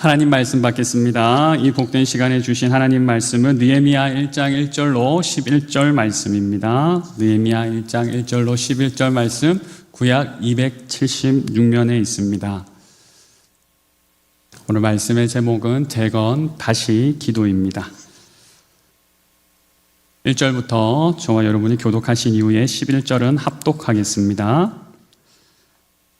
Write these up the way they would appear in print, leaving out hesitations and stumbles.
하나님 말씀 받겠습니다. 이 복된 시간에 주신 하나님 말씀은 느헤미야 1장 1절로 11절 말씀입니다. 느헤미야 1장 1절로 11절 말씀, 구약 276면에 있습니다. 오늘 말씀의 제목은 재건 다시 기도입니다. 1절부터 저와 여러분이 교독하신 이후에 11절은 합독하겠습니다.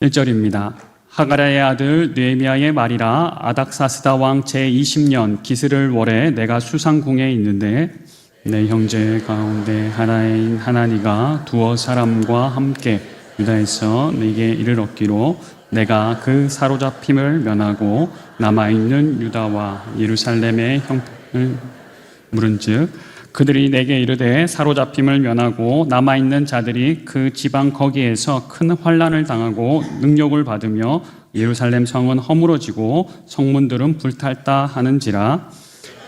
1절입니다. 하가랴의 아들 느헤미야의 말이라. 아닥사스다 왕 제20년 기스를 월에 내가 수상궁에 있는데 내 형제 가운데 하나인 하나니가 두어 사람과 함께 유다에서 내게 이를 얻기로 내가 그 사로잡힘을 면하고 남아있는 유다와 예루살렘의 형편을 물은즉 그들이 내게 이르되 사로잡힘을 면하고 남아있는 자들이 그 지방 거기에서 큰 환난을 당하고 능욕을 받으며 예루살렘 성은 허물어지고 성문들은 불탔다 하는지라.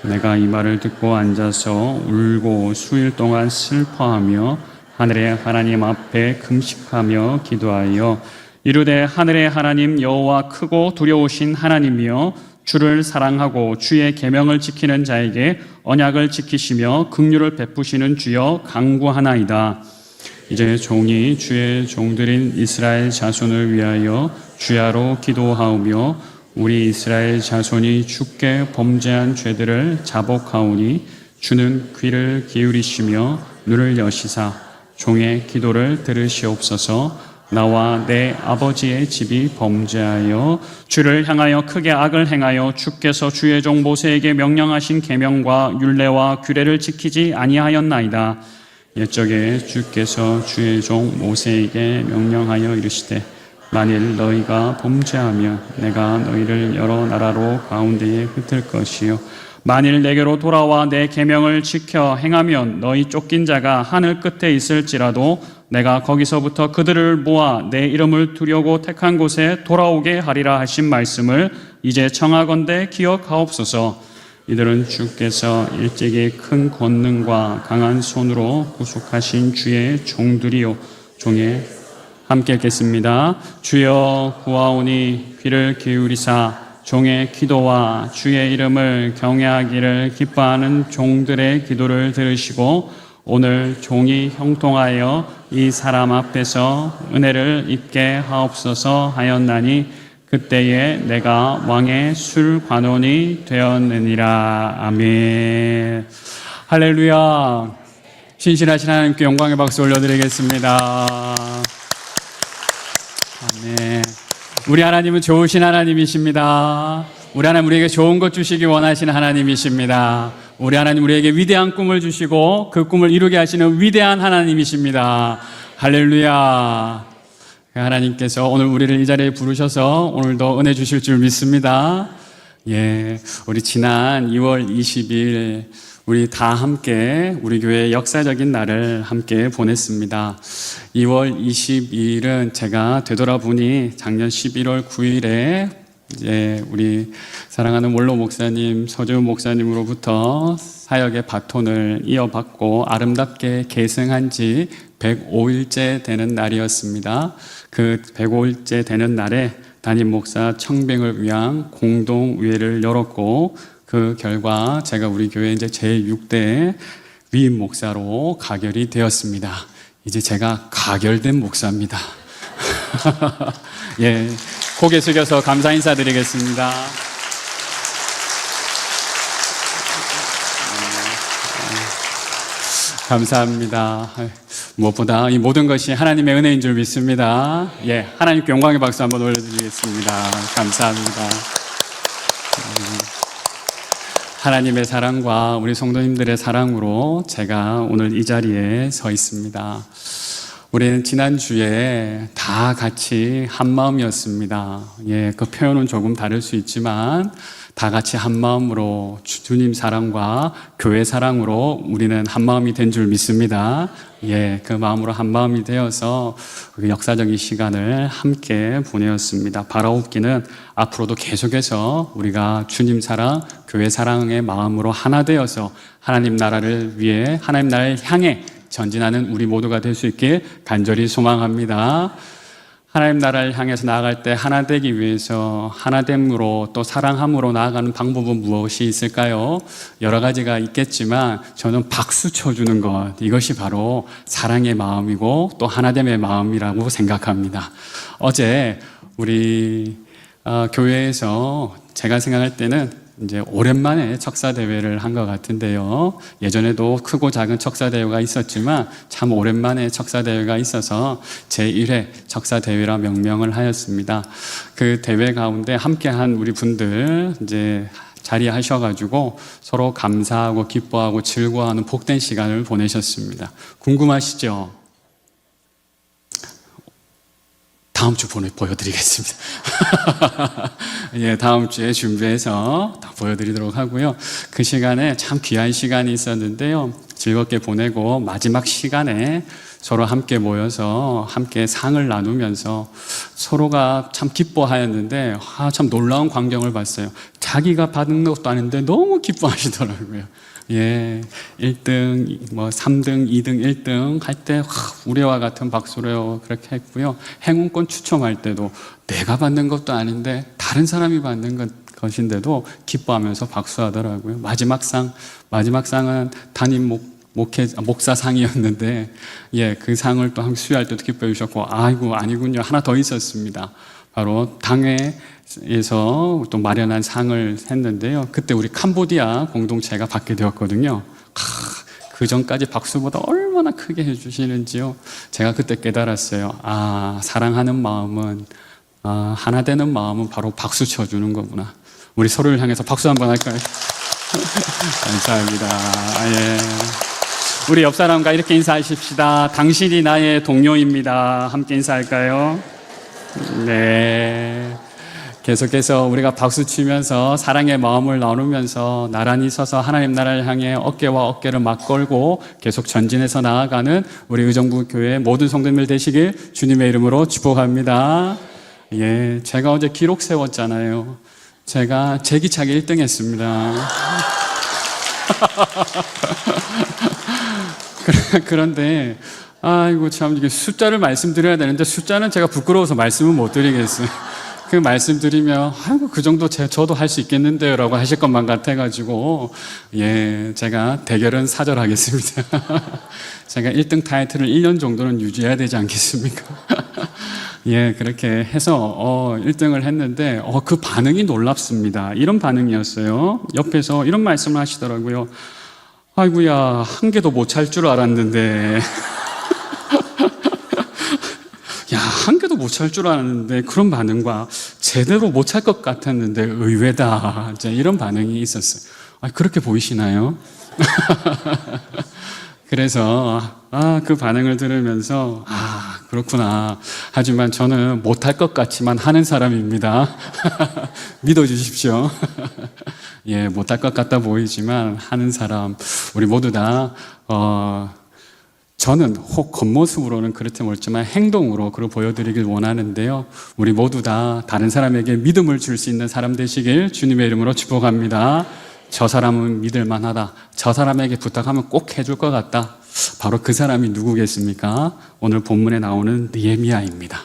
내가 이 말을 듣고 앉아서 울고 수일 동안 슬퍼하며 하늘의 하나님 앞에 금식하며 기도하여 이르되 하늘의 하나님 여호와 크고 두려우신 하나님이여 주를 사랑하고 주의 계명을 지키는 자에게 언약을 지키시며 긍휼을 베푸시는 주여 간구하나이다. 이제 종이 주의 종들인 이스라엘 자손을 위하여 주야로 기도하오며 우리 이스라엘 자손이 주께 범죄한 죄들을 자복하오니 주는 귀를 기울이시며 눈을 여시사 종의 기도를 들으시옵소서. 나와 내 아버지의 집이 범죄하여 주를 향하여 크게 악을 행하여 주께서 주의 종 모세에게 명령하신 계명과 율례와 규례를 지키지 아니하였나이다. 옛적에 주께서 주의 종 모세에게 명령하여 이르시되 만일 너희가 범죄하며 내가 너희를 여러 나라로 가운데에 흩을 것이요 만일 내게로 돌아와 내 계명을 지켜 행하면 너희 쫓긴 자가 하늘 끝에 있을지라도 내가 거기서부터 그들을 모아 내 이름을 두려고 택한 곳에 돌아오게 하리라 하신 말씀을 이제 청하건대 기억하옵소서. 이들은 주께서 일찍이 큰 권능과 강한 손으로 구속하신 주의 종들이요 종에 함께 읽겠습니다. 주여 구하오니 귀를 기울이사 종의 기도와 주의 이름을 경외하기를 기뻐하는 종들의 기도를 들으시고 오늘 종이 형통하여 이 사람 앞에서 은혜를 입게 하옵소서 하였나니 그때에 내가 왕의 술관원이 되었느니라. 아멘. 할렐루야. 신실하신 하나님께 영광의 박수 올려드리겠습니다. 아멘. 우리 하나님은 좋으신 하나님이십니다. 우리 하나님 우리에게 좋은 것 주시기 원하시는 하나님이십니다. 우리 하나님 우리에게 위대한 꿈을 주시고 그 꿈을 이루게 하시는 위대한 하나님이십니다. 할렐루야. 하나님께서 오늘 우리를 이 자리에 부르셔서 오늘도 은혜 주실 줄 믿습니다. 우리 지난 2월 20일 우리 다 함께 우리 교회의 역사적인 날을 함께 보냈습니다. 2월 22일은 제가 되돌아보니 작년 11월 9일에 이제 우리 사랑하는 원로 목사님, 서재훈 목사님으로부터 사역의 바톤을 이어받고 아름답게 계승한 지 105일째 되는 날이었습니다. 그 105일째 되는 날에 담임 목사 청빙을 위한 공동의회를 열었고 그 결과 제가 우리 교회 이제 제6대 위임 목사로 가결이 되었습니다. 이제 제가 가결된 목사입니다. 고개 숙여서 감사 인사드리겠습니다. 감사합니다. 무엇보다 이 모든 것이 하나님의 은혜인 줄 믿습니다. 하나님께 영광의 박수 한번 올려드리겠습니다. 감사합니다. 하나님의 사랑과 우리 성도님들의 사랑으로 제가 오늘 이 자리에 서 있습니다. 우리는 지난주에 다 같이 한 마음이었습니다. 그 표현은 조금 다를 수 있지만 다 같이 한 마음으로 주님 사랑과 교회 사랑으로 우리는 한 마음이 된 줄 믿습니다. 그 마음으로 한 마음이 되어서 역사적인 시간을 함께 보내었습니다. 바라옵기는 앞으로도 계속해서 우리가 주님 사랑, 교회 사랑의 마음으로 하나 되어서 하나님 나라를 위해 하나님 나라를 향해 전진하는 우리 모두가 될 수 있길 간절히 소망합니다. 하나님 나라를 향해서 나아갈 때 하나 되기 위해서 하나됨으로 또 사랑함으로 나아가는 방법은 무엇이 있을까요? 여러 가지가 있겠지만 저는 박수 쳐주는 것, 이것이 바로 사랑의 마음이고 또 하나됨의 마음이라고 생각합니다. 어제 우리 교회에서 제가 생각할 때는 이제 오랜만에 척사대회를 한 것 같은데요. 예전에도 크고 작은 척사대회가 있었지만 참 오랜만에 척사대회가 있어서 제1회 척사대회라 명명을 하였습니다. 그 대회 가운데 함께한 우리 분들 이제 자리하셔가지고 서로 감사하고 기뻐하고 즐거워하는 복된 시간을 보내셨습니다. 궁금하시죠? 다음 주 보여드리겠습니다. 예, 다음 주에 준비해서 다 보여드리도록 하고요. 그 시간에 참 귀한 시간이 있었는데요. 즐겁게 보내고 마지막 시간에 서로 함께 모여서 함께 상을 나누면서 서로가 참 기뻐하였는데 참 놀라운 광경을 봤어요. 자기가 받은 것도 아닌데 너무 기뻐하시더라고요. 예, 1등, 3등, 2등, 1등 할 때 우리와 같은 박수로 그렇게 했고요. 행운권 추첨할 때도 내가 받는 것도 아닌데 다른 사람이 받는 것인데도 기뻐하면서 박수하더라고요. 마지막 상은 담임 목사상이었는데, 예, 그 상을 또 수여할 때도 기뻐해 주셨고, 아이고, 아니군요. 하나 더 있었습니다. 바로 당회에서 또 마련한 상을 했는데요. 그때 우리 캄보디아 공동체가 받게 되었거든요. 그 전까지 박수보다 얼마나 크게 해주시는지요. 제가 그때 깨달았어요. 사랑하는 마음은, 하나 되는 마음은 바로 박수 쳐주는 거구나. 우리 서로를 향해서 박수 한번 할까요? 감사합니다. 예. 우리 옆 사람과 이렇게 인사하십시다. 당신이 나의 동료입니다. 함께 인사할까요? 네. 계속해서 우리가 박수 치면서 사랑의 마음을 나누면서 나란히 서서 하나님 나라를 향해 어깨와 어깨를 맞걸고 계속 전진해서 나아가는 우리 의정부 교회 모든 성도님들 되시길 주님의 이름으로 축복합니다. 예, 제가 어제 기록 세웠잖아요. 제가 제기차게 1등 했습니다. 그런데 아이고 참 이게 숫자를 말씀드려야 되는데 숫자는 제가 부끄러워서 말씀을 못 드리겠어요. 그 말씀드리면 아이고 그 정도 저도 할 수 있겠는데요 라고 하실 것만 같아가지고 예, 제가 대결은 사절하겠습니다. 제가 1등 타이틀을 1년 정도는 유지해야 되지 않겠습니까? 예, 그렇게 해서 1등을 했는데 그 반응이 놀랍습니다. 이런 반응이었어요. 옆에서 이런 말씀을 하시더라고요. 아이고야, 한 개도 못 찰 줄 알았는데 야, 한 개도 못 찰 줄 알았는데 그런 반응과 제대로 못 찰 것 같았는데 의외다. 이제 이런 반응이 있었어요. 그렇게 보이시나요? 그래서 그 반응을 들으면서 그렇구나. 하지만 저는 못할 것 같지만 하는 사람입니다. 믿어주십시오. 예, 못할 것 같아 보이지만 하는 사람. 우리 모두 다 저는 혹 겉모습으로는 그렇지 못했지만 행동으로 그걸 보여드리길 원하는데요. 우리 모두 다 다른 사람에게 믿음을 줄 수 있는 사람 되시길 주님의 이름으로 축복합니다. 저 사람은 믿을 만하다. 저 사람에게 부탁하면 꼭 해줄 것 같다. 바로 그 사람이 누구겠습니까? 오늘 본문에 나오는 느헤미야입니다.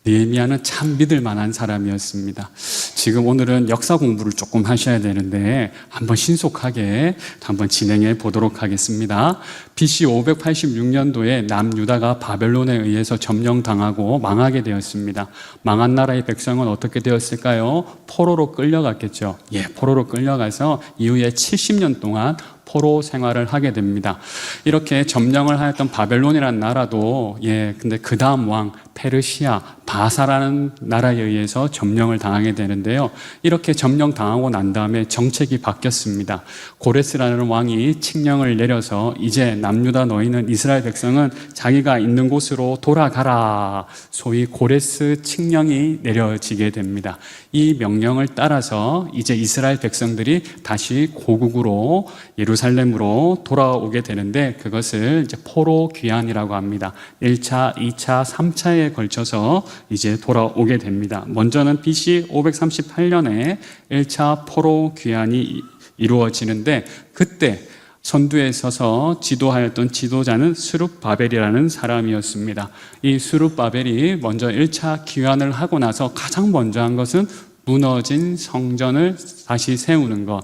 느헤미야는 참 믿을 만한 사람이었습니다. 지금 오늘은 역사 공부를 조금 하셔야 되는데 한번 신속하게 한번 진행해 보도록 하겠습니다. BC 586년도에 남유다가 바벨론에 의해서 점령당하고 망하게 되었습니다. 망한 나라의 백성은 어떻게 되었을까요? 포로로 끌려갔겠죠. 예, 포로로 끌려가서 이후에 70년 동안 포로 생활을 하게 됩니다. 이렇게 점령을 하였던 바벨론이라는 나라도 근데 그 다음 왕 페르시아 바사라는 나라에 의해서 점령을 당하게 되는데요. 이렇게 점령당하고 난 다음에 정책이 바뀌었습니다. 고레스라는 왕이 칙령을 내려서 이제 남유다 너희는 이스라엘 백성은 자기가 있는 곳으로 돌아가라. 소위 고레스 칙령이 내려지게 됩니다. 이 명령을 따라서 이제 이스라엘 백성들이 다시 고국으로 예루살렘으로 돌아오게 되는데 그것을 이제 포로 귀환이라고 합니다. 1차, 2차, 3차에 걸쳐서 이제 돌아오게 됩니다. 먼저는 BC 538년에 1차 포로 귀환이 이루어지는데 그때 선두에 서서 지도하였던 지도자는 스룹바벨이라는 사람이었습니다. 이 스룹바벨이 먼저 1차 기환을 하고 나서 가장 먼저 한 것은 무너진 성전을 다시 세우는 것,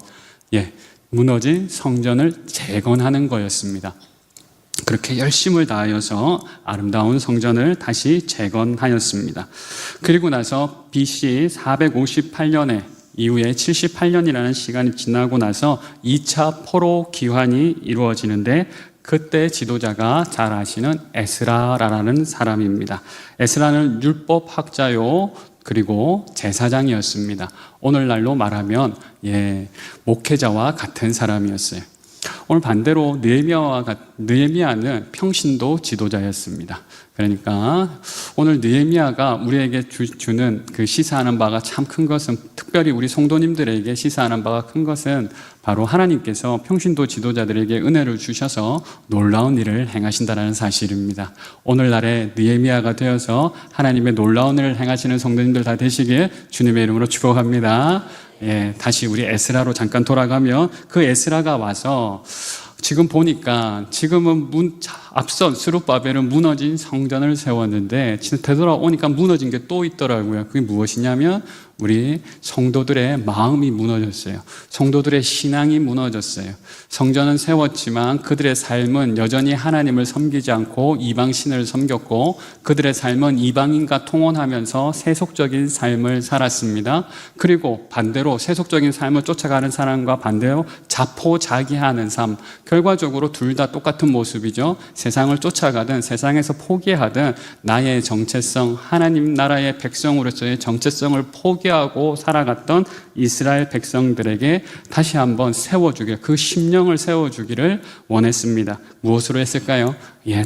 무너진 성전을 재건하는 거였습니다. 그렇게 열심을 다하여서 아름다운 성전을 다시 재건하였습니다. 그리고 나서 BC 458년에 이후에 78년이라는 시간이 지나고 나서 2차 포로 기환이 이루어지는데 그때 지도자가 잘 아시는 에스라라는 사람입니다. 에스라는 율법학자요 그리고 제사장이었습니다. 오늘날로 말하면 목회자와 같은 사람이었어요. 오늘 반대로 느헤미야는 평신도 지도자였습니다. 그러니까 오늘 느헤미야가 우리에게 주는 그 시사하는 바가 참 큰 것은, 특별히 우리 성도님들에게 시사하는 바가 큰 것은 바로 하나님께서 평신도 지도자들에게 은혜를 주셔서 놀라운 일을 행하신다는 사실입니다. 오늘날의 느헤미야가 되어서 하나님의 놀라운 일을 행하시는 성도님들 다 되시길 주님의 이름으로 축복합니다. 다시 우리 에스라로 잠깐 돌아가면 그 에스라가 와서 지금 보니까 지금은 앞선 스룹바벨은 무너진 성전을 세웠는데 되돌아오니까 무너진 게 또 있더라고요. 그게 무엇이냐면 우리 성도들의 마음이 무너졌어요. 성도들의 신앙이 무너졌어요. 성전은 세웠지만 그들의 삶은 여전히 하나님을 섬기지 않고 이방신을 섬겼고 그들의 삶은 이방인과 통혼하면서 세속적인 삶을 살았습니다. 그리고 반대로 세속적인 삶을 쫓아가는 사람과 반대로 자포자기하는 삶, 결과적으로 둘 다 똑같은 모습이죠. 세상을 쫓아가든 세상에서 포기하든 나의 정체성, 하나님 나라의 백성으로서의 정체성을 포기하고 살아갔던 이스라엘 백성들에게 다시 한번 세워주길, 그 심령을 세워주기를 원했습니다. 무엇으로 했을까요?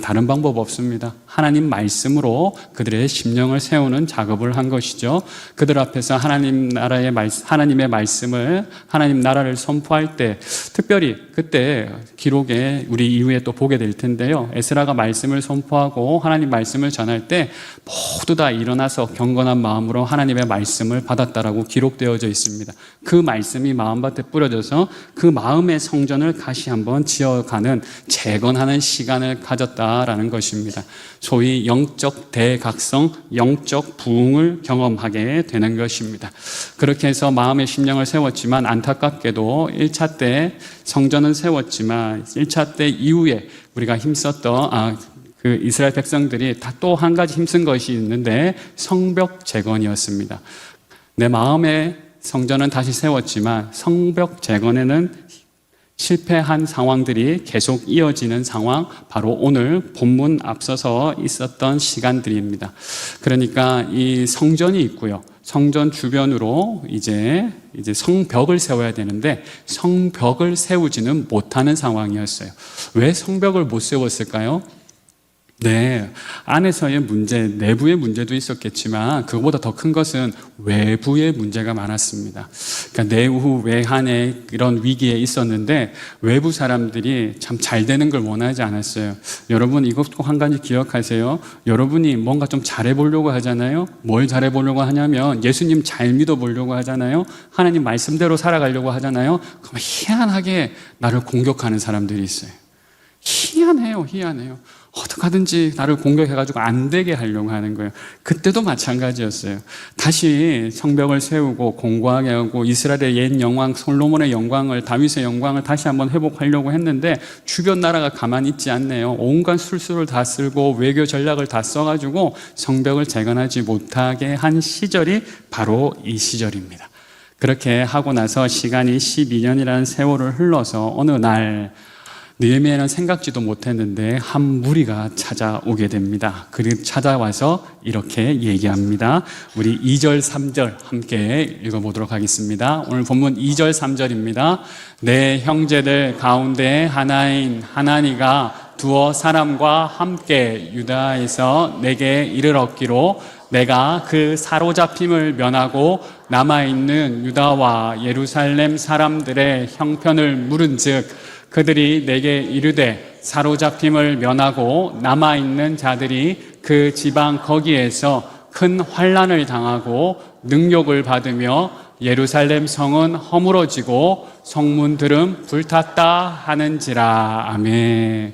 다른 방법 없습니다. 하나님 말씀으로 그들의 심령을 세우는 작업을 한 것이죠. 그들 앞에서 하나님의 말씀을, 하나님 나라를 선포할 때, 특별히 그때 기록에 우리 이후에 또 보게 될 텐데요. 에스라가 말씀을 선포하고 하나님 말씀을 전할 때 모두 다 일어나서 경건한 마음으로 하나님의 말씀을 받았다라고 기록되어져 있습니다. 그 말씀이 마음밭에 뿌려져서 그 마음의 성전을 다시 한번 지어가는, 재건하는 시간을 가졌다라는 것입니다. 소위 영적 대각성, 영적 부흥을 경험하게 되는 것입니다. 그렇게 해서 마음의 심령을 세웠지만 안타깝게도 1차 때 성전은 세웠지만 1차 때 이후에 우리가 힘썼던 그 이스라엘 백성들이 다 또 한 가지 힘쓴 것이 있는데 성벽 재건이었습니다. 내 마음의 성전은 다시 세웠지만 성벽 재건에는 실패한 상황들이 계속 이어지는 상황, 바로 오늘 본문 앞서서 있었던 시간들입니다. 그러니까 이 성전이 있고요. 성전 주변으로 이제 성벽을 세워야 되는데 성벽을 세우지는 못하는 상황이었어요. 왜 성벽을 못 세웠을까요? 안에서의 문제, 내부의 문제도 있었겠지만 그것보다 더 큰 것은 외부의 문제가 많았습니다. 그러니까 내후 외환의 이런 위기에 있었는데 외부 사람들이 참 잘 되는 걸 원하지 않았어요. 여러분 이것 꼭 한 가지 기억하세요. 여러분이 뭔가 좀 잘해보려고 하잖아요. 뭘 잘해보려고 하냐면 예수님 잘 믿어보려고 하잖아요. 하나님 말씀대로 살아가려고 하잖아요. 그럼 희한하게 나를 공격하는 사람들이 있어요. 희한해요. 어떻게 하든지 나를 공격해가지고 안 되게 하려고 하는 거예요. 그때도 마찬가지였어요. 다시 성벽을 세우고 공고하게 하고 이스라엘의 옛 영광, 솔로몬의 영광을, 다윗의 영광을 다시 한번 회복하려고 했는데 주변 나라가 가만히 있지 않네요. 온갖 술수를 다 쓸고 외교 전략을 다 써가지고 성벽을 재건하지 못하게 한 시절이 바로 이 시절입니다. 그렇게 하고 나서 시간이 12년이라는 세월을 흘러서 어느 날 느헤미야는 생각지도 못했는데 한 무리가 찾아오게 됩니다. 그리고 찾아와서 이렇게 얘기합니다. 우리 2절, 3절 함께 읽어보도록 하겠습니다. 오늘 본문 2절, 3절입니다. 내 형제들 가운데 하나인 하나니가 두어 사람과 함께 유다에서 내게 이르렀기로 내가 그 사로잡힘을 면하고 남아있는 유다와 예루살렘 사람들의 형편을 물은즉 그들이 내게 이르되 사로잡힘을 면하고 남아있는 자들이 그 지방 거기에서 큰 환난을 당하고 능욕을 받으며 예루살렘 성은 허물어지고 성문들은 불탔다 하는지라. 아멘.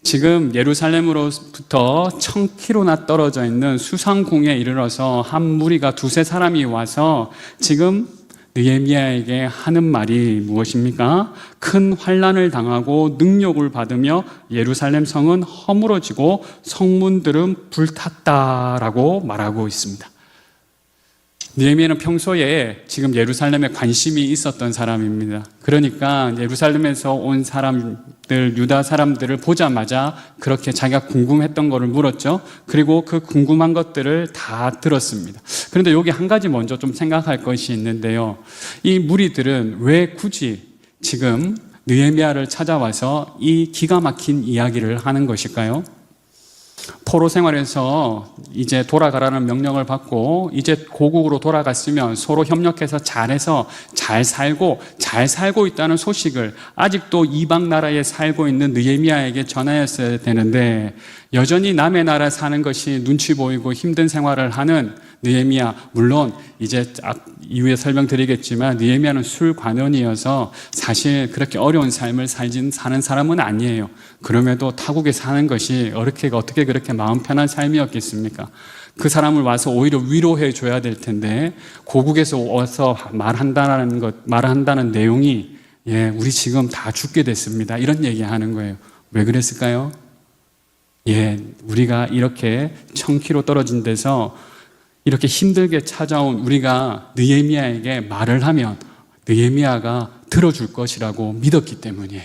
지금 예루살렘으로부터 1000km나 떨어져 있는 수상궁에 이르러서 한 무리가 두세 사람이 와서 지금 느헤미야에게 하는 말이 무엇입니까? 큰 환난을 당하고 능욕을 받으며 예루살렘 성은 허물어지고 성문들은 불탔다라고 말하고 있습니다. 느헤미야는 평소에 지금 예루살렘에 관심이 있었던 사람입니다. 그러니까 예루살렘에서 온 사람들, 유다 사람들을 보자마자 그렇게 자기가 궁금했던 거를 물었죠. 그리고 그 궁금한 것들을 다 들었습니다. 그런데 여기 한 가지 먼저 좀 생각할 것이 있는데요. 이 무리들은 왜 굳이 지금 느헤미야를 찾아와서 이 기가 막힌 이야기를 하는 것일까요? 포로 생활에서 이제 돌아가라는 명령을 받고 이제 고국으로 돌아갔으면 서로 협력해서 잘해서 잘 살고 있다는 소식을 아직도 이방 나라에 살고 있는 느헤미야에게 전하였어야 되는데 여전히 남의 나라 사는 것이 눈치 보이고 힘든 생활을 하는 느헤미야, 물론 이제 이후에 설명드리겠지만 느헤미야는 술관원이어서 사실 그렇게 어려운 삶을 사는 사람은 아니에요. 그럼에도 타국에 사는 것이 어떻게 그렇게 마음 편한 삶이었겠습니까? 그 사람을 와서 오히려 위로해 줘야 될 텐데 고국에서 와서 말한다는 내용이 우리 지금 다 죽게 됐습니다. 이런 얘기하는 거예요. 왜 그랬을까요? 우리가 이렇게 1000km 떨어진 데서 이렇게 힘들게 찾아온 우리가 느헤미야에게 말을 하면 느헤미야가 들어줄 것이라고 믿었기 때문이에요.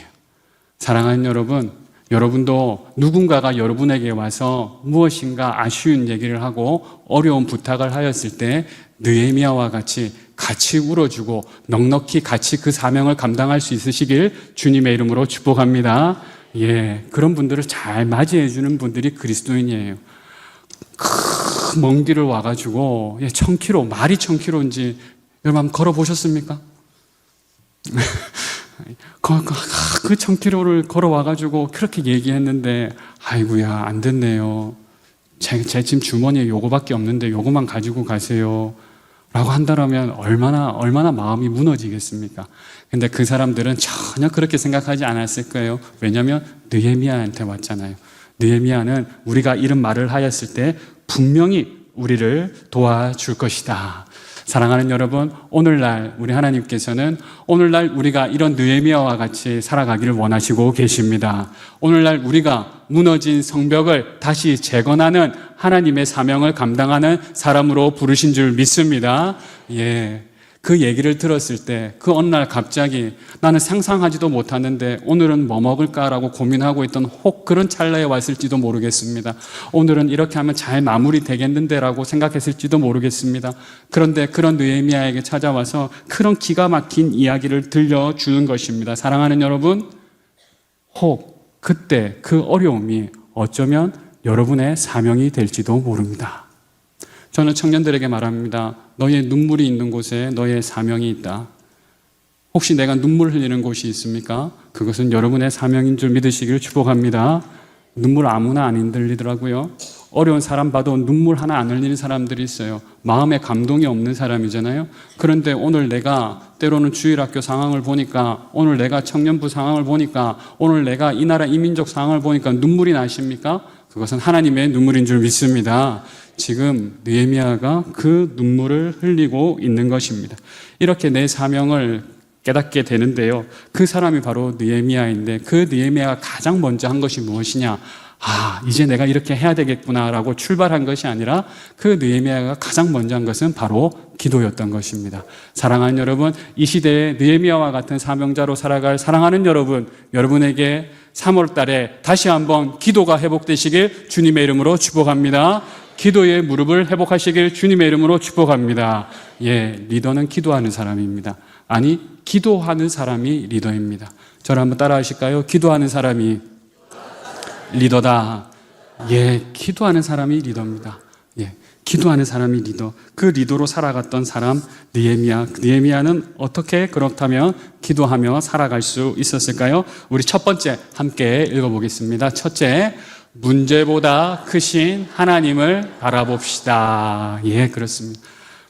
사랑하는 여러분, 여러분도 누군가가 여러분에게 와서 무엇인가 아쉬운 얘기를 하고 어려운 부탁을 하였을 때 느헤미야와 같이 울어주고 넉넉히 같이 그 사명을 감당할 수 있으시길 주님의 이름으로 축복합니다. 그런 분들을 잘 맞이해 주는 분들이 그리스도인이에요. 먼 길을 와가지고 1000km, 말이 1000km인지 여러분 한번 걸어보셨습니까? 그 1000km를 걸어와가지고 그렇게 얘기했는데 아이고야 안 됐네요. 제 지금 주머니에 요거밖에 없는데 요거만 가지고 가세요 라고 한다면 얼마나 마음이 무너지겠습니까? 근데 그 사람들은 전혀 그렇게 생각하지 않았을 거예요. 왜냐하면 느헤미야한테 왔잖아요. 느헤미야는 우리가 이런 말을 하였을 때 분명히 우리를 도와줄 것이다. 사랑하는 여러분, 오늘날 우리 하나님께서는 오늘날 우리가 이런 느헤미야와 같이 살아가기를 원하시고 계십니다. 오늘날 우리가 무너진 성벽을 다시 재건하는 하나님의 사명을 감당하는 사람으로 부르신 줄 믿습니다. 그 얘기를 들었을 때 그 어느 날 갑자기 나는 상상하지도 못하는데 오늘은 뭐 먹을까라고 고민하고 있던 혹 그런 찰나에 왔을지도 모르겠습니다. 오늘은 이렇게 하면 잘 마무리 되겠는데 라고 생각했을지도 모르겠습니다. 그런데 그런 느헤미야에게 찾아와서 그런 기가 막힌 이야기를 들려주는 것입니다. 사랑하는 여러분, 혹 그때 그 어려움이 어쩌면 여러분의 사명이 될지도 모릅니다. 저는 청년들에게 말합니다. 너의 눈물이 있는 곳에 너의 사명이 있다. 혹시 내가 눈물 흘리는 곳이 있습니까? 그것은 여러분의 사명인 줄 믿으시기를 축복합니다. 눈물 아무나 안 흔들리더라고요. 어려운 사람 봐도 눈물 하나 안 흘리는 사람들이 있어요. 마음에 감동이 없는 사람이잖아요. 그런데 오늘 내가 때로는 주일학교 상황을 보니까, 오늘 내가 청년부 상황을 보니까, 오늘 내가 이 나라 이민족 상황을 보니까 눈물이 나십니까? 그것은 하나님의 눈물인 줄 믿습니다. 지금 느헤미야가 그 눈물을 흘리고 있는 것입니다. 이렇게 내 사명을 깨닫게 되는데요. 그 사람이 바로 느헤미야인데 그 느헤미야가 가장 먼저 한 것이 무엇이냐? 이제 내가 이렇게 해야 되겠구나라고 출발한 것이 아니라 그 느헤미야가 가장 먼저 한 것은 바로 기도였던 것입니다. 사랑하는 여러분, 이 시대에 느헤미야와 같은 사명자로 살아갈 사랑하는 여러분, 여러분에게 3월 달에 다시 한번 기도가 회복되시길 주님의 이름으로 축복합니다. 기도의 무릎을 회복하시길 주님의 이름으로 축복합니다. 리더는 기도하는 사람입니다. 아니, 기도하는 사람이 리더입니다. 저를 한번 따라 하실까요? 기도하는 사람이 리더다. 기도하는 사람이 리더입니다. 기도하는 사람이 리더. 그 리더로 살아갔던 사람 느헤미야. 느헤미야는 어떻게 그렇다면 기도하며 살아갈 수 있었을까요? 우리 첫 번째 함께 읽어보겠습니다. 첫째, 문제보다 크신 하나님을 바라봅시다. 그렇습니다.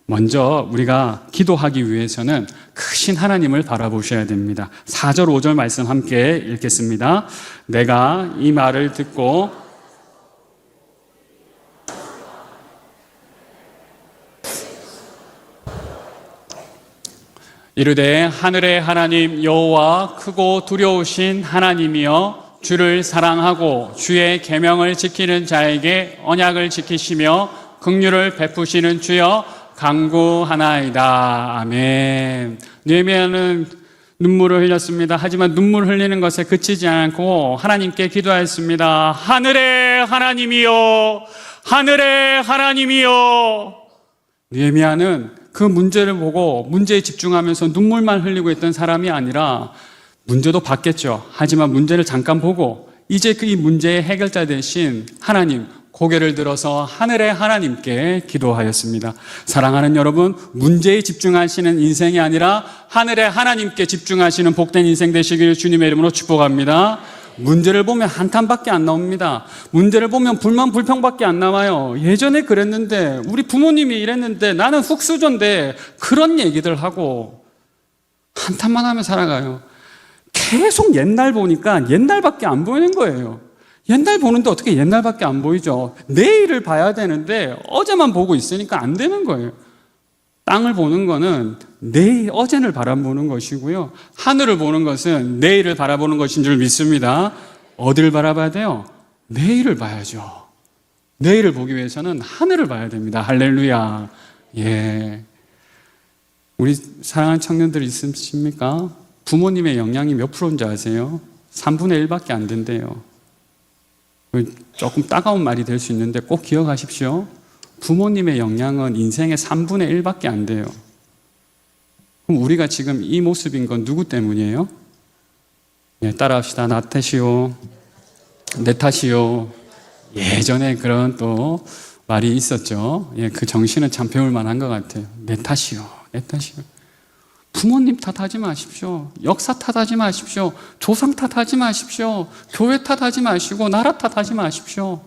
먼저 우리가 기도하기 위해서는 크신 하나님을 바라보셔야 됩니다. 4절, 5절 말씀 함께 읽겠습니다. 내가 이 말을 듣고 이르되 하늘의 하나님 여호와 크고 두려우신 하나님이여 주를 사랑하고 주의 계명을 지키는 자에게 언약을 지키시며 긍휼을 베푸시는 주여 간구하나이다. 아멘. 느헤미야는 눈물을 흘렸습니다. 하지만 눈물 흘리는 것에 그치지 않고 하나님께 기도하였습니다. 하늘의 하나님이여, 하늘의 하나님이여. 느헤미야는 그 문제를 보고 문제에 집중하면서 눈물만 흘리고 있던 사람이 아니라 문제도 받겠죠. 하지만 문제를 잠깐 보고 이제 그 이 문제의 해결자 대신 하나님, 고개를 들어서 하늘의 하나님께 기도하였습니다. 사랑하는 여러분, 문제에 집중하시는 인생이 아니라 하늘의 하나님께 집중하시는 복된 인생 되시기를 주님의 이름으로 축복합니다. 문제를 보면 한탄밖에 안 나옵니다. 문제를 보면 불만 불평밖에 안 나와요. 예전에 그랬는데, 우리 부모님이 이랬는데, 나는 흙수저인데, 그런 얘기들 하고 한탄만 하며 살아가요. 계속 옛날 보니까 옛날밖에 안 보이는 거예요. 옛날 보는데 어떻게 옛날밖에 안 보이죠? 내일을 봐야 되는데 어제만 보고 있으니까 안 되는 거예요. 땅을 보는 거는 내일, 어제를 바라보는 것이고요. 하늘을 보는 것은 내일을 바라보는 것인 줄 믿습니다. 어디를 바라봐야 돼요? 내일을 봐야죠. 내일을 보기 위해서는 하늘을 봐야 됩니다. 할렐루야. 예. 우리 사랑하는 청년들 있으십니까? 부모님의 영향이 몇 프로인지 아세요? 3분의 1밖에 안 된대요. 조금 따가운 말이 될 수 있는데 꼭 기억하십시오. 부모님의 영향은 인생의 3분의 1밖에 안 돼요. 그럼 우리가 지금 이 모습인 건 누구 때문이에요? 예, 따라합시다. 나 탓이요. 내 탓이요. 예전에 그런 또 말이 있었죠. 예, 그 정신은 참 배울 만한 것 같아요. 내 탓이요. 내 탓이요. 부모님 탓하지 마십시오. 역사 탓하지 마십시오. 조상 탓하지 마십시오. 교회 탓하지 마시고 나라 탓하지 마십시오.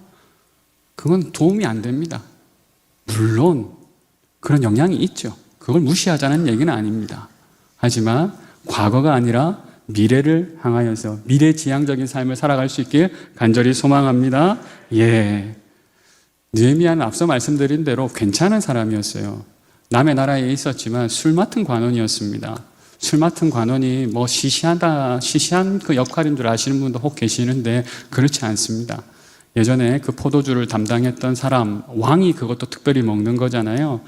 그건 도움이 안 됩니다. 물론 그런 영향이 있죠. 그걸 무시하자는 얘기는 아닙니다. 하지만 과거가 아니라 미래를 향하여서 미래지향적인 삶을 살아갈 수 있길 간절히 소망합니다. 예. 느헤미야는 앞서 말씀드린 대로 괜찮은 사람이었어요. 남의 나라에 있었지만 술 맡은 관원이었습니다. 술 맡은 관원이 뭐 시시한 그 역할인 줄 아시는 분도 혹 계시는데 그렇지 않습니다. 예전에 그 포도주를 담당했던 사람, 왕이 그것도 특별히 먹는 거잖아요.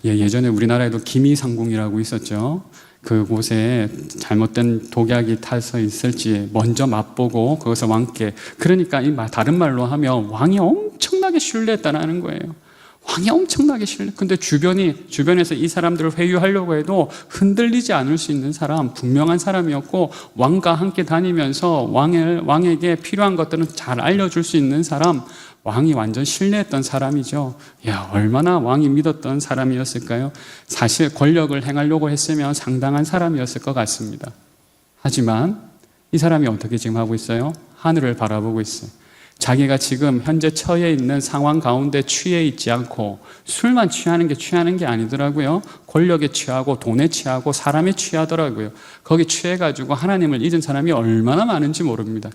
예전에 우리나라에도 기미상궁이라고 있었죠. 그곳에 잘못된 독약이 타서 있을지 먼저 맛보고 거기서 왕께, 그러니까 다른 말로 하면 왕이 엄청나게 신뢰했다는 거예요. 왕이 엄청나게 근데 주변에서 이 사람들을 회유하려고 해도 흔들리지 않을 수 있는 사람, 분명한 사람이었고, 왕과 함께 다니면서 왕에게 필요한 것들은 잘 알려줄 수 있는 사람, 왕이 완전 신뢰했던 사람이죠. 야, 얼마나 왕이 믿었던 사람이었을까요? 사실 권력을 행하려고 했으면 상당한 사람이었을 것 같습니다. 하지만 이 사람이 어떻게 지금 하고 있어요? 하늘을 바라보고 있어요. 자기가 지금 현재 처해 있는 상황 가운데 취해 있지 않고, 술만 취하는 게 아니더라고요. 권력에 취하고 돈에 취하고 사람에 취하더라고요. 거기 취해가지고 하나님을 잊은 사람이 얼마나 많은지 모릅니다.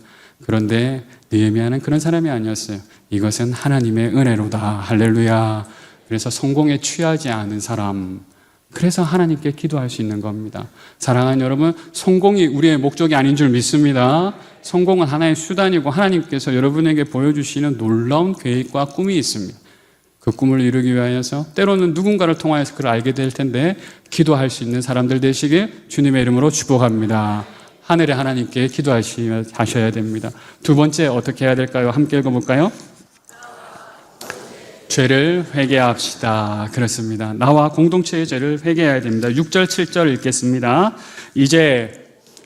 그런데 느헤미야는 그런 사람이 아니었어요. 이것은 하나님의 은혜로다. 할렐루야. 그래서 성공에 취하지 않은 사람, 그래서 하나님께 기도할 수 있는 겁니다. 사랑하는 여러분, 성공이 우리의 목적이 아닌 줄 믿습니다. 성공은 하나의 수단이고 하나님께서 여러분에게 보여주시는 놀라운 계획과 꿈이 있습니다. 그 꿈을 이루기 위하여서 때로는 누군가를 통하여서 그걸 알게 될 텐데 기도할 수 있는 사람들 되시길 주님의 이름으로 축복합니다. 하늘의 하나님께 기도하셔야 됩니다. 두 번째 어떻게 해야 될까요? 함께 읽어볼까요? 죄를 회개합시다. 그렇습니다. 나와 공동체의 죄를 회개해야 됩니다. 6절, 7절 읽겠습니다. 이제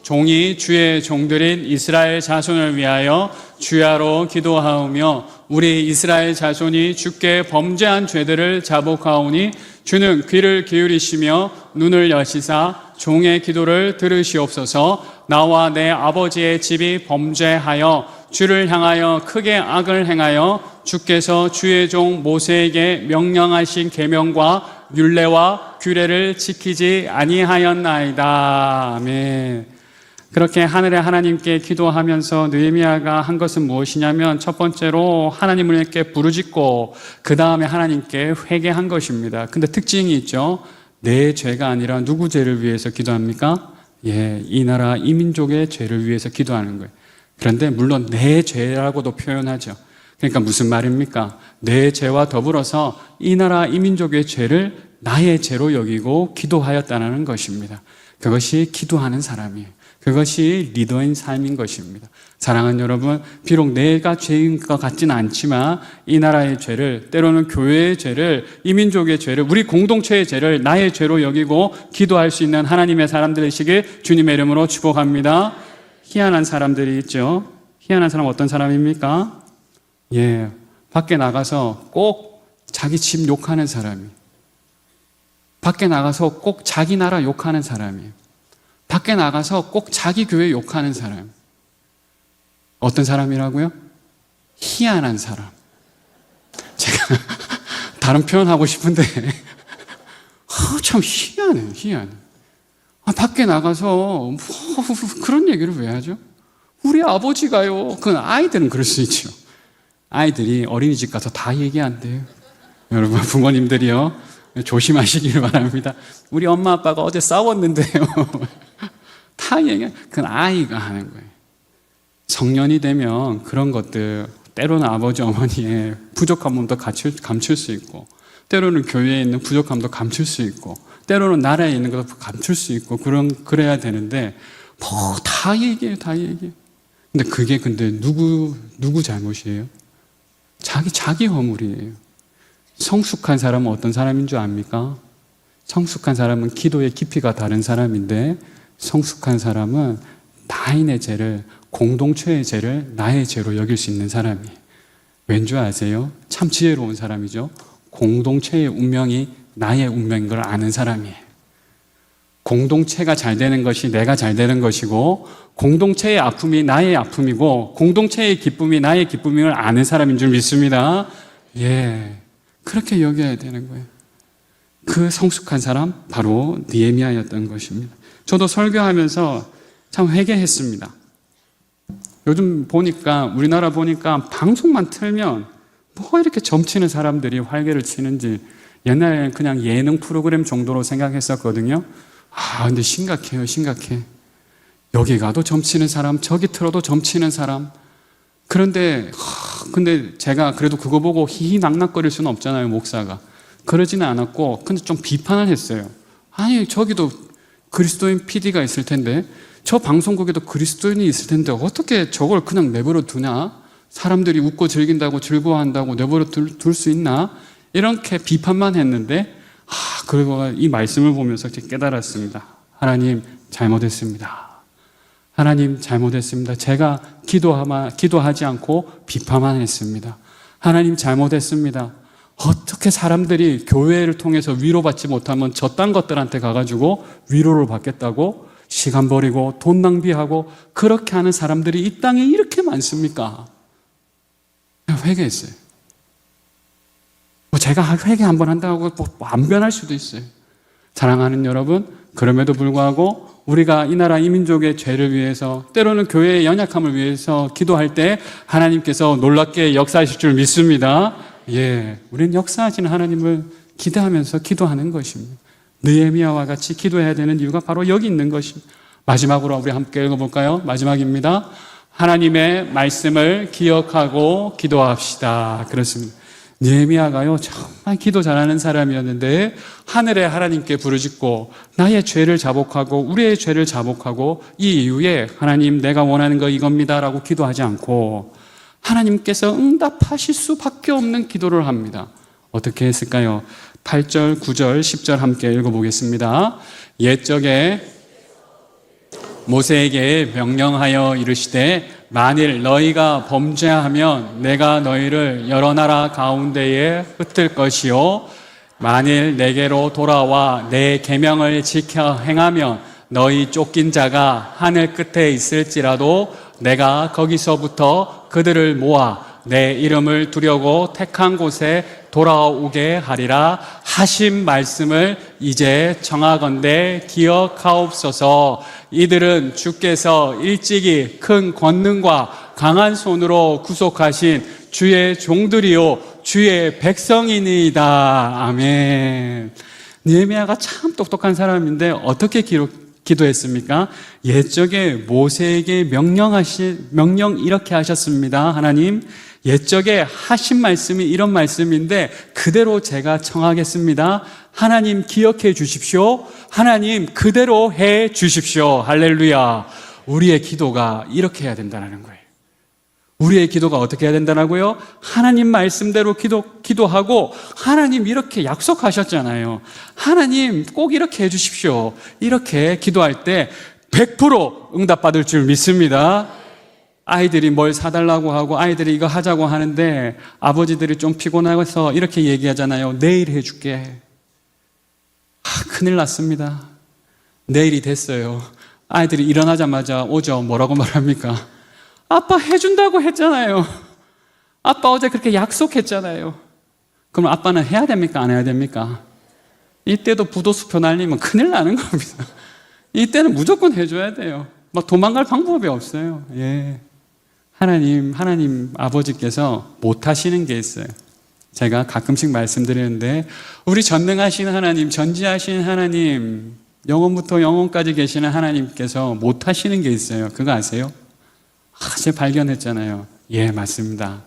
종이 주의 종들인 이스라엘 자손을 위하여 주야로 기도하오며 우리 이스라엘 자손이 주께 범죄한 죄들을 자복하오니 주는 귀를 기울이시며 눈을 여시사 종의 기도를 들으시옵소서. 나와 내 아버지의 집이 범죄하여 주를 향하여 크게 악을 행하여 주께서 주의 종 모세에게 명령하신 계명과 율례와 규례를 지키지 아니하였나이다. 아멘. 그렇게 하늘의 하나님께 기도하면서 느헤미야가 한 것은 무엇이냐면 첫 번째로 하나님을 이렇게 부르짖고 그 다음에 하나님께 회개한 것입니다. 근데 특징이 있죠. 내 죄가 아니라 누구 죄를 위해서 기도합니까? 이 나라 이 민족의 죄를 위해서 기도하는 거예요. 그런데 물론 내 죄라고도 표현하죠. 그러니까 무슨 말입니까? 내 죄와 더불어서 이 나라 이 민족의 죄를 나의 죄로 여기고 기도하였다는 것입니다. 그것이 기도하는 사람이에요. 그것이 리더인 삶인 것입니다. 사랑하는 여러분, 비록 내가 죄인 것 같지는 않지만 이 나라의 죄를, 때로는 교회의 죄를, 이 민족의 죄를, 우리 공동체의 죄를 나의 죄로 여기고 기도할 수 있는 하나님의 사람들 되시길 주님의 이름으로 축복합니다. 희한한 사람들이 있죠. 희한한 사람 어떤 사람입니까? 밖에 나가서 꼭 자기 집 욕하는 사람이, 밖에 나가서 꼭 자기 나라 욕하는 사람이에요. 밖에 나가서 꼭 자기 교회 욕하는 사람. 어떤 사람이라고요? 희한한 사람. 제가 다른 표현하고 싶은데 참 희한해. 밖에 나가서 그런 얘기를 왜 하죠? 우리 아버지가요. 그건 아이들은 그럴 수 있죠. 아이들이 어린이집 가서 다 얘기한대요. 여러분 부모님들이요, 조심하시길 바랍니다. 우리 엄마 아빠가 어제 싸웠는데요. 다 얘기해. 그건 아이가 하는 거예요. 성년이 되면 그런 것들, 때로는 아버지 어머니의 부족함도 감출 수 있고, 때로는 교회에 있는 부족함도 감출 수 있고, 때로는 나라에 있는 것도 감출 수 있고, 그래야 되는데 다 얘기해요. 근데 그게 누구 잘못이에요? 자기 허물이에요. 성숙한 사람은 어떤 사람인 줄 압니까? 성숙한 사람은 기도의 깊이가 다른 사람인데, 성숙한 사람은 타인의 죄를, 공동체의 죄를 나의 죄로 여길 수 있는 사람이에요. 왠지 아세요? 참 지혜로운 사람이죠. 공동체의 운명이 나의 운명인 걸 아는 사람이에요. 공동체가 잘 되는 것이 내가 잘 되는 것이고, 공동체의 아픔이 나의 아픔이고, 공동체의 기쁨이 나의 기쁨임을 아는 사람인 줄 믿습니다. 그렇게 여겨야 되는 거예요. 그 성숙한 사람 바로 느헤미야였던 것입니다. 저도 설교하면서 참 회개했습니다. 요즘 보니까, 우리나라 보니까 방송만 틀면 뭐 이렇게 점치는 사람들이 활개를 치는지, 옛날에는 그냥 예능 프로그램 정도로 생각했었거든요. 근데 심각해. 여기 가도 점치는 사람, 저기 틀어도 점치는 사람. 근데 제가 그래도 그거 보고 희희낙낙거릴 수는 없잖아요, 목사가. 그러지는 않았고, 근데 좀 비판을 했어요. 아니, 저기도 그리스도인 PD가 있을 텐데, 저 방송국에도 그리스도인이 있을 텐데 어떻게 저걸 그냥 내버려 두냐? 사람들이 웃고 즐긴다고, 즐거워한다고 내버려 둘 수 있나? 이렇게 비판만 했는데, 그리고 이 말씀을 보면서 깨달았습니다. 하나님 잘못했습니다. 하나님 잘못했습니다. 제가 기도하지 않고 비판만 했습니다. 하나님 잘못했습니다. 어떻게 사람들이 교회를 통해서 위로받지 못하면 저딴 것들한테 가가지고 위로를 받겠다고 시간 버리고 돈 낭비하고 그렇게 하는 사람들이 이 땅에 이렇게 많습니까? 회개했어요. 제가 회개 한번 한다고 안 변할 수도 있어요. 사랑하는 여러분, 그럼에도 불구하고 우리가 이 나라 이 민족의 죄를 위해서, 때로는 교회의 연약함을 위해서 기도할 때 하나님께서 놀랍게 역사하실 줄 믿습니다. 우리는 역사하시는 하나님을 기대하면서 기도하는 것입니다. 느헤미야와 같이 기도해야 되는 이유가 바로 여기 있는 것입니다. 마지막으로 우리 함께 읽어볼까요? 마지막입니다. 하나님의 말씀을 기억하고 기도합시다. 그렇습니다. 느헤미야가요, 정말 기도 잘하는 사람이었는데 하늘의 하나님께 부르짖고 나의 죄를 자복하고 우리의 죄를 자복하고 이 이후에 하나님 내가 원하는 거 이겁니다 라고 기도하지 않고 하나님께서 응답하실 수밖에 없는 기도를 합니다. 어떻게 했을까요? 8절, 9절, 10절 함께 읽어보겠습니다. 옛적에 모세에게 명령하여 이르시되 만일 너희가 범죄하면 내가 너희를 여러 나라 가운데에 흩을 것이요 만일 내게로 돌아와 내 계명을 지켜 행하면 너희 쫓긴 자가 하늘 끝에 있을지라도 내가 거기서부터 그들을 모아 내 이름을 두려고 택한 곳에 돌아오게 하리라 하신 말씀을 이제 청하건대 기억하옵소서. 이들은 주께서 일찍이 큰 권능과 강한 손으로 구속하신 주의 종들이요 주의 백성이니이다. 아멘. 느헤미야가 참 똑똑한 사람인데 어떻게 기도했습니까? 옛적에 모세에게 명령 이렇게 하셨습니다. 하나님, 옛적에 하신 말씀이 이런 말씀인데 그대로 제가 청하겠습니다. 하나님 기억해 주십시오. 하나님 그대로 해 주십시오. 할렐루야. 우리의 기도가 이렇게 해야 된다는 거예요. 우리의 기도가 어떻게 해야 된다고요? 하나님 말씀대로 기도하고 하나님 이렇게 약속하셨잖아요. 하나님 꼭 이렇게 해주십시오. 이렇게 기도할 때 100% 응답받을 줄 믿습니다. 아이들이 뭘 사달라고 하고 아이들이 이거 하자고 하는데 아버지들이 좀 피곤해서 이렇게 얘기하잖아요. 내일 해줄게. 큰일 났습니다. 내일이 됐어요. 아이들이 일어나자마자 오죠. 뭐라고 말합니까? 아빠 해준다고 했잖아요. 아빠 어제 그렇게 약속했잖아요. 그럼 아빠는 해야 됩니까? 안 해야 됩니까? 이때도 부도수표 날리면 큰일 나는 겁니다. 이때는 무조건 해줘야 돼요. 막 도망갈 방법이 없어요. 예. 하나님 아버지께서 못하시는 게 있어요. 제가 가끔씩 말씀드리는데 우리 전능하신 하나님, 전지하신 하나님, 영원부터 영원까지 계시는 하나님께서 못하시는 게 있어요. 그거 아세요? 제가 발견했잖아요. 예, 맞습니다.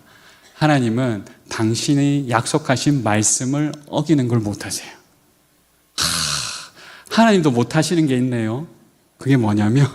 하나님은 당신이 약속하신 말씀을 어기는 걸 못하세요. 하나님도 못하시는 게 있네요. 그게 뭐냐면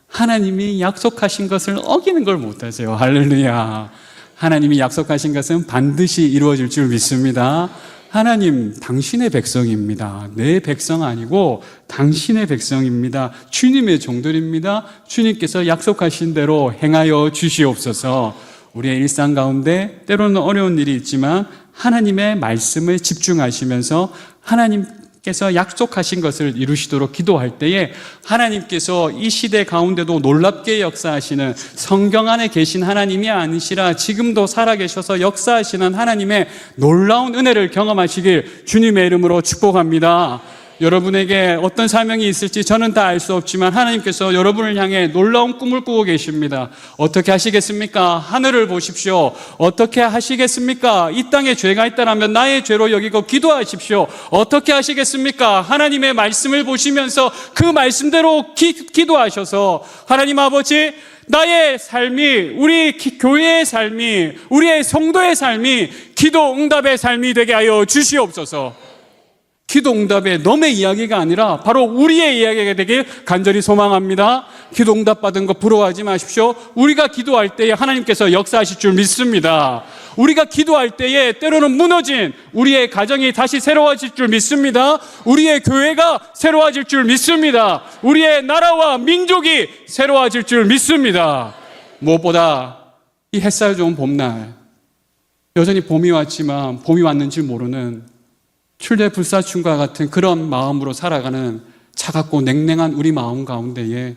하나님이 약속하신 것을 어기는 걸 못하세요. 할렐루야. 하나님이 약속하신 것은 반드시 이루어질 줄 믿습니다. 하나님, 당신의 백성입니다. 내 백성 아니고 당신의 백성입니다. 주님의 종들입니다. 주님께서 약속하신 대로 행하여 주시옵소서. 우리의 일상 가운데 때로는 어려운 일이 있지만 하나님의 말씀에 집중하시면서 하나님께서 약속하신 것을 이루시도록 기도할 때에 하나님께서 이 시대 가운데도 놀랍게 역사하시는 성경 안에 계신 하나님이 아니시라 지금도 살아계셔서 역사하시는 하나님의 놀라운 은혜를 경험하시길 주님의 이름으로 축복합니다. 여러분에게 어떤 사명이 있을지 저는 다 알 수 없지만 하나님께서 여러분을 향해 놀라운 꿈을 꾸고 계십니다. 어떻게 하시겠습니까? 하늘을 보십시오. 어떻게 하시겠습니까? 이 땅에 죄가 있다면 나의 죄로 여기고 기도하십시오. 어떻게 하시겠습니까? 하나님의 말씀을 보시면서 그 말씀대로 기도하셔서 하나님 아버지, 나의 삶이, 우리 교회의 삶이, 우리의 성도의 삶이 기도 응답의 삶이 되게 하여 주시옵소서. 기도 응답의 너의 이야기가 아니라 바로 우리의 이야기가 되길 간절히 소망합니다. 기도 응답 받은 거 부러워하지 마십시오. 우리가 기도할 때에 하나님께서 역사하실 줄 믿습니다. 우리가 기도할 때에 때로는 무너진 우리의 가정이 다시 새로워질 줄 믿습니다. 우리의 교회가 새로워질 줄 믿습니다. 우리의 나라와 민족이 새로워질 줄 믿습니다. 무엇보다 이 햇살 좋은 봄날, 여전히 봄이 왔지만 봄이 왔는지 모르는 출대 불사춘과 같은 그런 마음으로 살아가는 차갑고 냉랭한 우리 마음 가운데에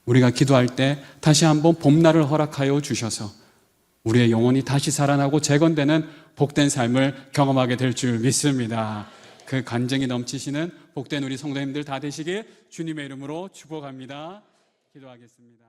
우리가 기도할 때 다시 한번 봄날을 허락하여 주셔서 우리의 영혼이 다시 살아나고 재건되는 복된 삶을 경험하게 될 줄 믿습니다. 그 간증이 넘치시는 복된 우리 성도님들 다 되시길 주님의 이름으로 축복합니다. 기도하겠습니다.